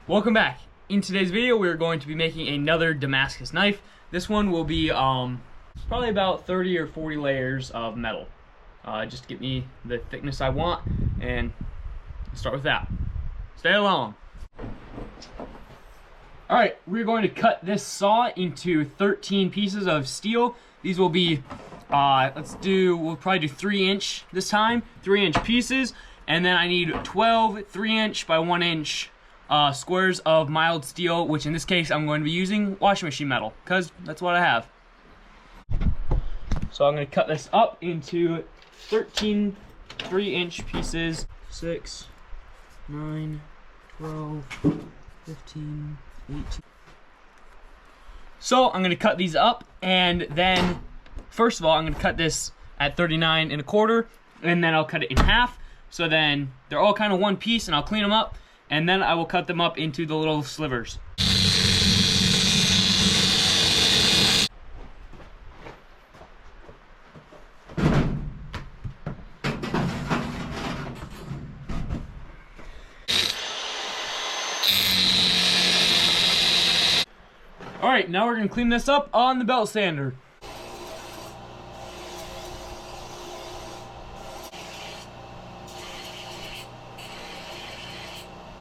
Welcome back. In today's video, we're going to be making another Damascus knife. This one will be probably about 30 or 40 layers of metal. Just to get me the thickness I want, and let's start with that. Stay along. Alright, we're going to cut this saw into 13 pieces of steel. These will be, we'll probably do 3-inch this time, 3-inch pieces, and then I need 12 3-inch by 1-inch squares of mild steel, which in this case I'm going to be using washing machine metal, because that's what I have. So I'm going to cut this up into 13 3-inch pieces. 6, 9, 12, 15, 18. So I'm going to cut these up, and then first of all I'm going to cut this at 39 1/4, and then I'll cut it in half, so then they're all kind of one piece, and I'll clean them up, and then I will cut them up into the little slivers. Alright, now we're going to clean this up on the belt sander.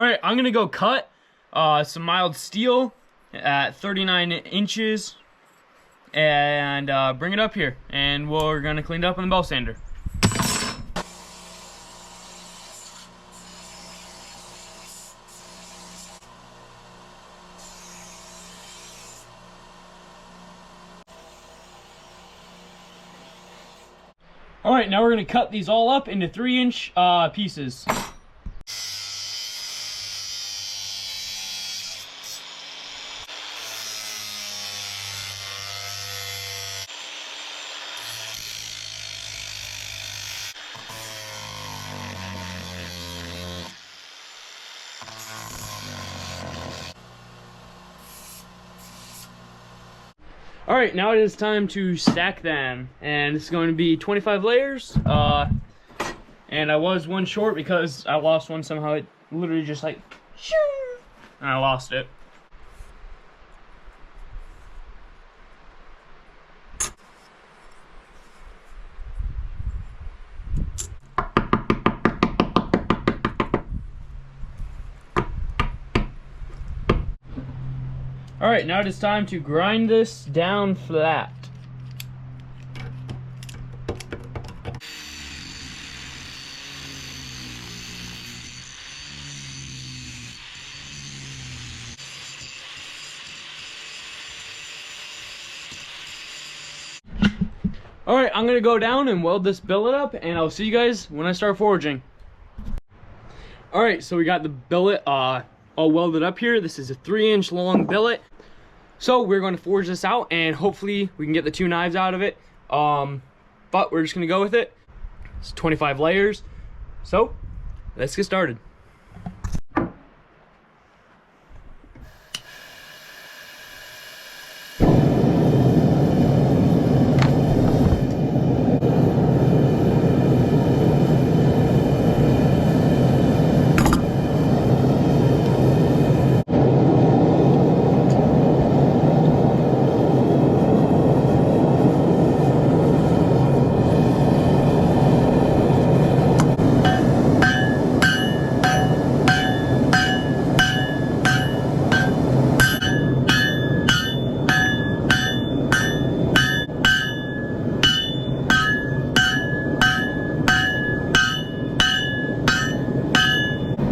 Alright, I'm going to go cut some mild steel at 39 inches and bring it up here, and we're going to clean it up on the belt sander. Alright, now we're going to cut these all up into 3-inch pieces. Alright, now it is time to stack them, and it's going to be 25 layers, and I was one short because I lost one somehow. It literally just like, shoo, and I lost it. Alright, now it is time to grind this down flat. Alright, I'm going to go down and weld this billet up, and I'll see you guys when I start forging. Alright, so we got the billet all welded up here. This is a 3-inch long billet. So we're going to forge this out, and hopefully we can get the 2 knives out of it. But we're just going to go with it. It's 25 layers. So let's get started.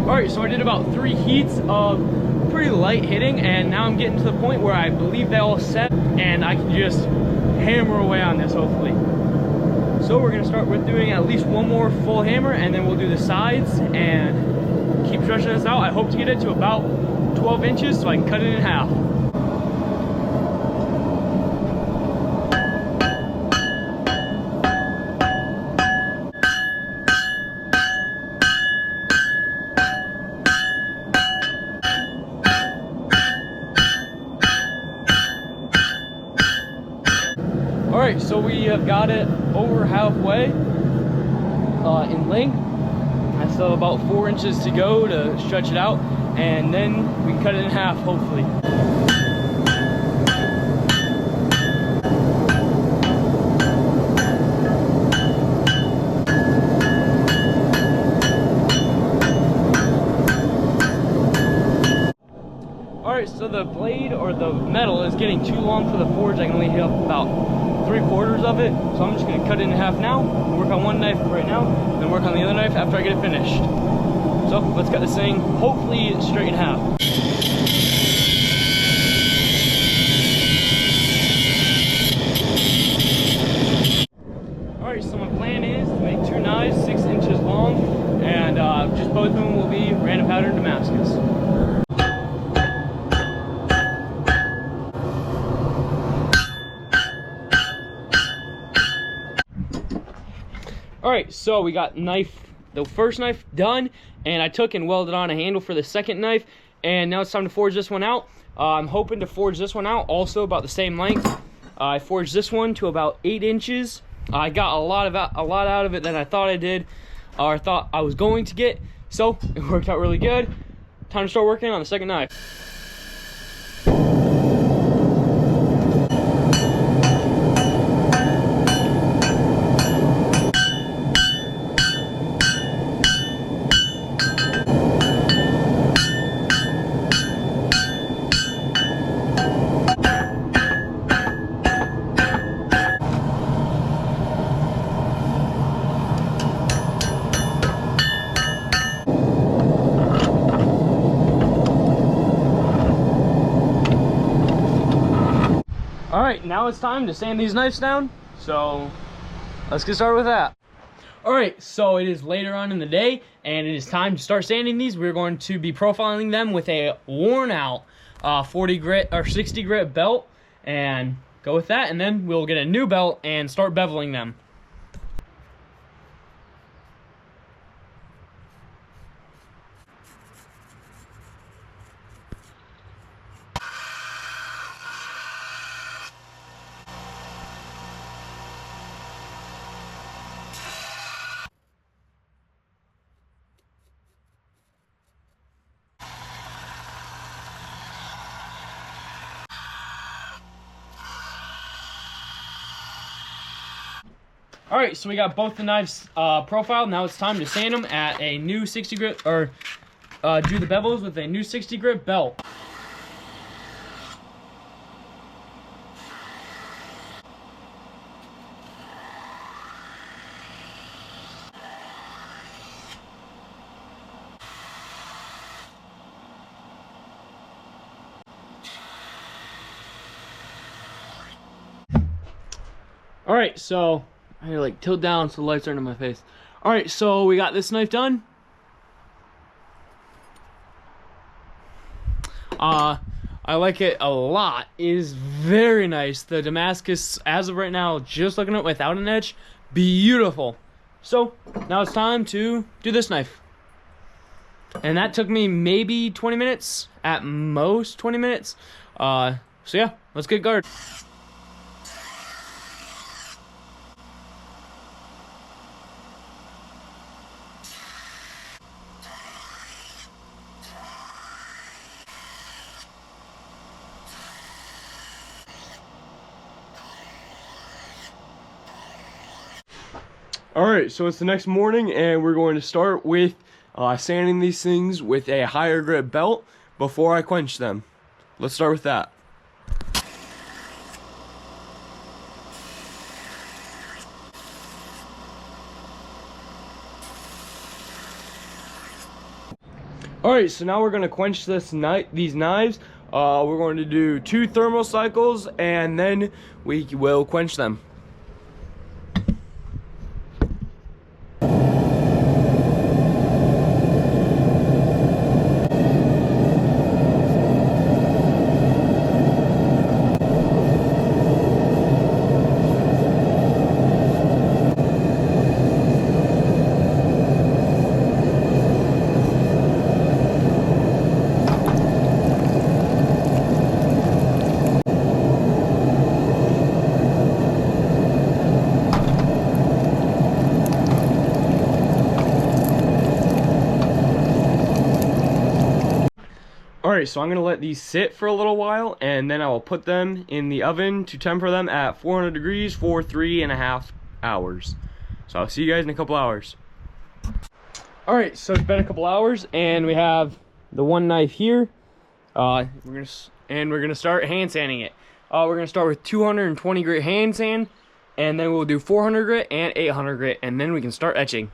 Alright, so I did about 3 heats of pretty light hitting, and now I'm getting to the point where I believe they all set, and I can just hammer away on this, hopefully. So we're going to start with doing at least one more full hammer, and then we'll do the sides and keep stretching this out. I hope to get it to about 12 inches so I can cut it in half. Alright, so we have got it over halfway in length. I still have about 4 inches to go to stretch it out, and then we can cut it in half, hopefully. Alright, so the blade or the metal is getting too long for the forge. I can only hit up about 3/4 of it. So I'm just going to cut it in half now, work on one knife right now, then work on the other knife after I get it finished. So let's cut this thing, hopefully straight in half. Alright, so my plan is to make 2 knives 6 inches long, and just both of them will be random powder Damascus. Alright, so we got the first knife done, and I took and welded on a handle for the second knife, and now it's time to forge this one out. I'm hoping to forge this one out also about the same length. I forged this one to about 8 inches. I got a lot out of it than I thought I did, or I thought I was going to get, so it worked out really good. Time to start working on the second knife. Alright, now it's time to sand these knives down, so let's get started with that. Alright, so it is later on in the day, and it is time to start sanding these. We're going to be profiling them with a worn out 40 grit or 60 grit belt, and go with that, and then we'll get a new belt and start beveling them. Alright, so we got both the knives profiled. Now it's time to sand them at a new 60 grit, or do the bevels with a new 60 grit belt. Alright, so I had to like tilt down so the lights aren't in my face. Alright, so we got this knife done. I like it a lot. It is very nice. The Damascus, as of right now, just looking at it without an edge, beautiful. So now it's time to do this knife. And that took me maybe 20 minutes, at most 20 minutes. So yeah, let's get guard. Alright, so it's the next morning, and we're going to start with sanding these things with a higher grit belt before I quench them. Let's start with that. Alright, so now we're going to quench these knives. We're going to do 2 thermal cycles, and then we will quench them. Alright, so I'm going to let these sit for a little while, and then I will put them in the oven to temper them at 400 degrees for 3.5 hours. So I'll see you guys in a couple hours. Alright, so it's been a couple hours, and we have the one knife here. We're gonna start hand sanding it. We're gonna start with 220 grit hand sand, and then we'll do 400 grit and 800 grit, and then we can start etching.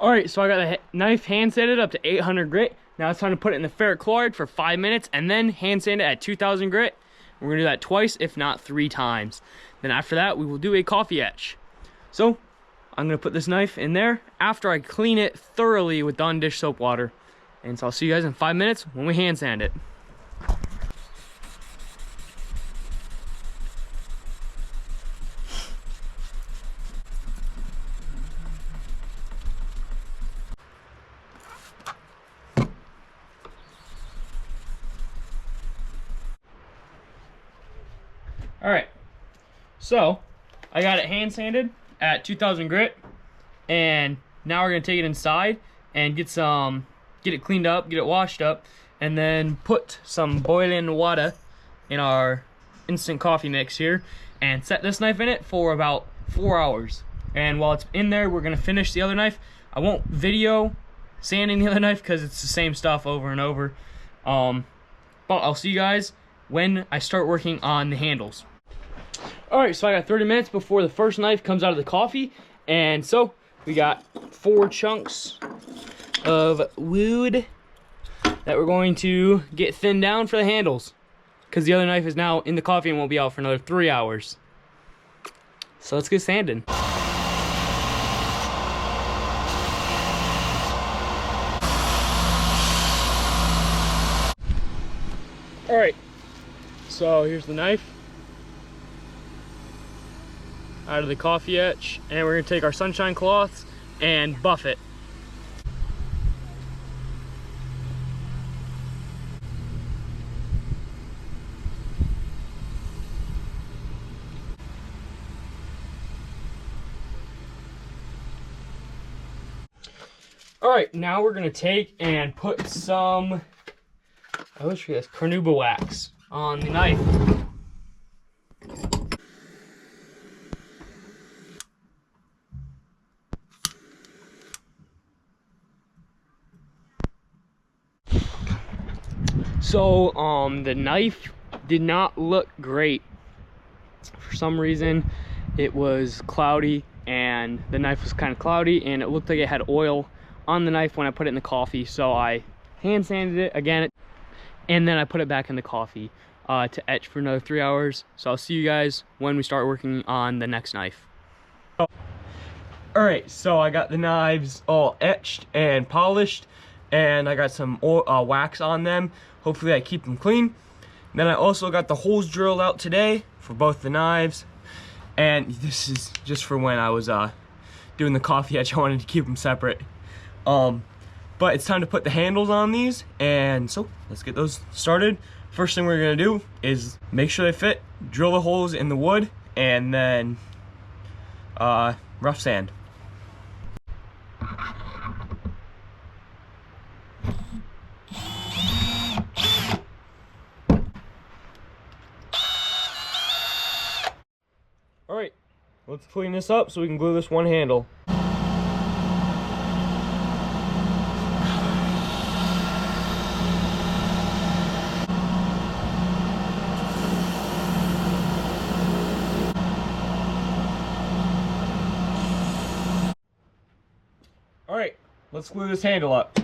Alright, so I got the knife hand sanded up to 800 grit. Now it's time to put it in the ferric chloride for 5 minutes and then hand sand it at 2000 grit. We're going to do that twice, if not 3 times. Then after that, we will do a coffee etch. So, I'm going to put this knife in there after I clean it thoroughly with Dawn dish soap water. And so I'll see you guys in 5 minutes when we hand sand it. Alright, so I got it hand sanded at 2000 grit, and now we're going to take it inside and get it cleaned up, get it washed up, and then put some boiling water in our instant coffee mix here and set this knife in it for about 4 hours. And while it's in there, we're going to finish the other knife. I won't video sanding the other knife because it's the same stuff over and over. But I'll see you guys when I start working on the handles. Alright, so I got 30 minutes before the first knife comes out of the coffee, and so we got 4 chunks of wood that we're going to get thinned down for the handles, because the other knife is now in the coffee and won't be out for another 3 hours. So let's get sanding. Alright, so here's the knife out of the coffee etch, and we're going to take our sunshine cloths and buff it. Alright, now we're going to take and put some, I wish we had carnauba wax on the knife. So the knife did not look great. For some reason it was cloudy, and the knife was kind of cloudy, and it looked like it had oil on the knife when I put it in the coffee. So I hand sanded it again, and then I put it back in the coffee to etch for another 3 hours. So I'll see you guys when we start working on the next knife. Alright, so I got the knives all etched and polished, and I got some wax on them. Hopefully I keep them clean. Then I also got the holes drilled out today for both the knives, and this is just for when I was doing the coffee etch. I wanted to keep them separate. But it's time to put the handles on these, and so let's get those started. First thing we're gonna do is make sure they fit, drill the holes in the wood, and then rough sand. Alright, let's clean this up so we can glue this one handle. Alright, let's glue this handle up.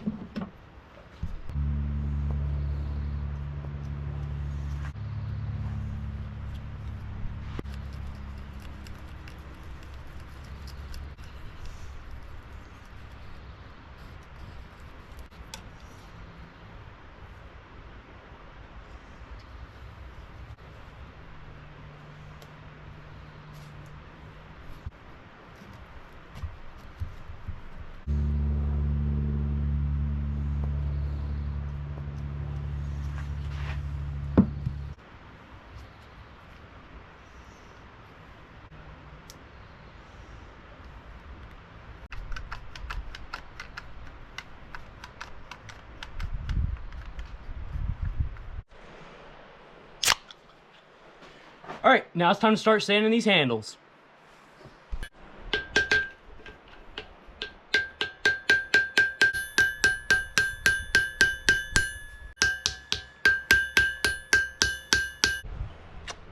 All right, now it's time to start sanding these handles.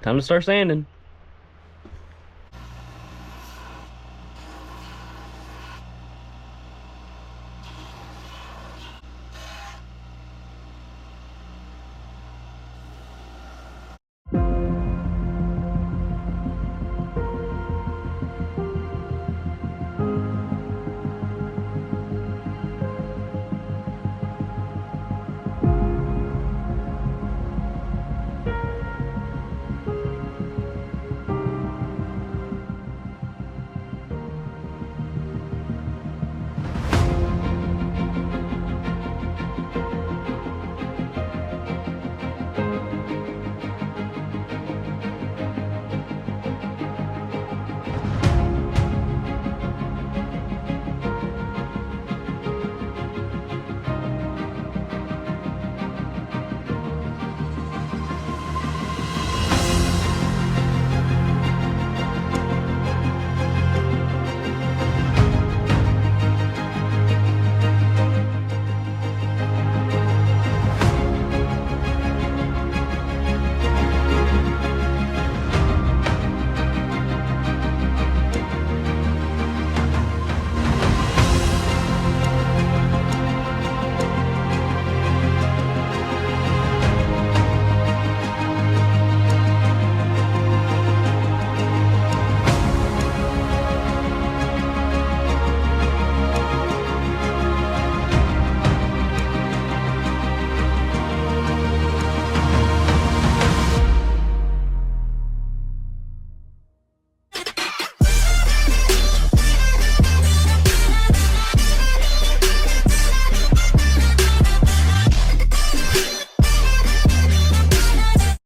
Time to start sanding.